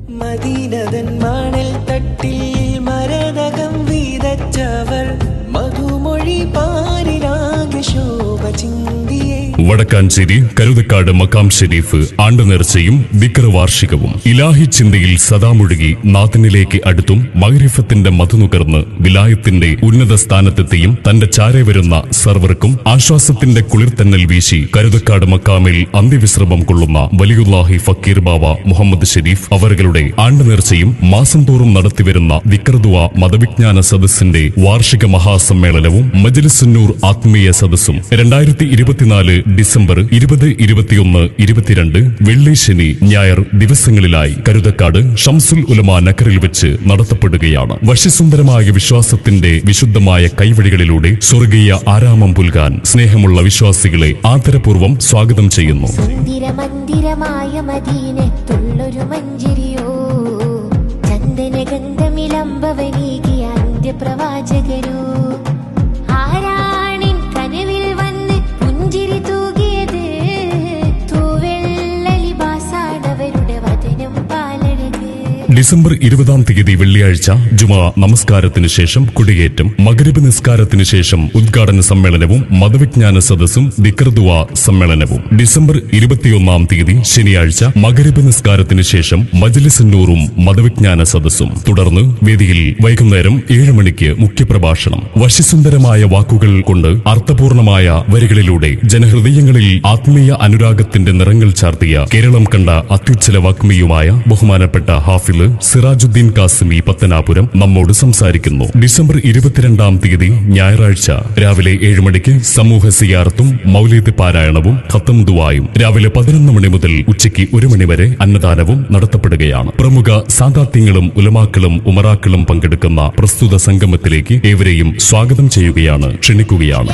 മദീനതൻ മണൽ തട്ടിൽ മരതകം വീതച്ചവർ മധുമൊഴി പാരിലാകെ ശോഭ ചിന്തിയേ. വടക്കാഞ്ചേരി കരുതക്കാട് മക്കാം ഷെരീഫ് ആണ്ടുനേർച്ചയും ദിക്ർ വാർഷികവും ഇലാഹി ചിന്തയിൽ സദാ മുഴുകി നാഥനിലേക്ക് അടുത്തും മഗ്രിഫത്തിന്റെ മധുനുകർന്ന് വിലായത്തിന്റെ ഉന്നത സ്ഥാനത്തെത്തിയും തന്റെ ചാരെ വരുന്ന സർവർക്കും ആശ്വാസത്തിന്റെ കുളിർത്തന്നൽ വീശി കരുതക്കാട് മക്കാമിൽ അന്ത്യവിശ്രമം കൊള്ളുന്ന വലിയുല്ലാഹി ഫക്കീർ ബാവ മുഹമ്മദ് ഷെരീഫ് അവരുടെ ആണ്ടുനേർച്ചയും മാസം തോറും നടത്തിവരുന്ന ദിക്ർ ദുആ മതവിജ്ഞാന സദസ്സിന്റെ വാർഷിക മഹാസമ്മേളനവും മജ്ലിസുന്നൂർ ആത്മീയ സദസ്സും 2024 ഡിസംബർ 20, 21, 22 വെള്ളി, ശനി, ഞായർ ദിവസങ്ങളിലായി കരുതക്കാട് ഷംസുൽ ഉലമ നഗറിൽ വെച്ച് നടത്തപ്പെടുകയാണ്. വശ്യസുന്ദരമായ വിശ്വാസത്തിന്റെ വിശുദ്ധമായ കൈവഴികളിലൂടെ സ്വർഗീയ ആരാമം പുൽകാൻ സ്നേഹമുള്ള വിശ്വാസികളെ ആദരപൂർവ്വം സ്വാഗതം ചെയ്യുന്നു. മന്ദിരമായ മദീനത്തുള്ളൊരു മഞ്ചരിയോ ചന്ദനഗന്ധമിലംബവനീകിയ അന്ത്യപ്രവാചകനോ ആരാണിൻ കനവിൽ വന്ന് പുഞ്ചിരി തൂകിയത് തൂവെള്ള ലിബാസാണവരുടെ വദനം പാലഴക്. ഡിസംബർ 20-ാം തീയതി വെള്ളിയാഴ്ച ജുമാ നമസ്കാരത്തിന് ശേഷം കൊടിയേറ്റം, മഗ്രിബ് നിസ്കാരത്തിന് ശേഷം ഉദ്ഘാടന സമ്മേളനവും മതവിജ്ഞാന സദസ്സും ദിക്ർ ദുആ സമ്മേളനവും. ഡിസംബർ 21-ാം തീയതി ശനിയാഴ്ച മഗ്രിബ് നിസ്കാരത്തിന് ശേഷം മജ്ലിസുന്നൂറും മതവിജ്ഞാന സദസ്സും. തുടർന്ന് വേദിയിൽ വൈകുന്നേരം 7 മണിക്ക് മുഖ്യപ്രഭാഷണം. വശ്യസുന്ദരമായ വാക്കുകൾ കൊണ്ട് അർത്ഥപൂർണമായ വരികളിലൂടെ ജനഹൃദയങ്ങളിൽ ആത്മീയ അനുരാഗത്തിന്റെ നിറങ്ങൾ ചാർത്തിയ കേരളം കണ്ട അത്യുജ്വല വാഗ്മിയുമായ ബഹുമാനപ്പെട്ട ഹാഫിള് സിറാജുദ്ദീൻ കാസിമി പത്തനാപുരം നമ്മോട് സംസാരിക്കുന്നു. ഡിസംബർ 22-ാം തീയതി ഞായറാഴ്ച രാവിലെ 7 മണിക്ക് സമൂഹ സിയാറത്തും മൗലീദ് പാരായണവും ഖത്തം ദുആയും. രാവിലെ 11 മണി മുതൽ ഉച്ചയ്ക്ക് 1 മണി വരെ അന്നദാനവും നടത്തപ്പെടുകയാണ്. പ്രമുഖ സാദാത്യങ്ങളും ഉലമാക്കളും ഉമറാക്കളും പങ്കെടുക്കുന്ന പ്രസ്തുത സംഗമത്തിലേക്ക് ഏവരെയും സ്വാഗതം ചെയ്യുകയാണ്, ക്ഷണിക്കുകയാണ്.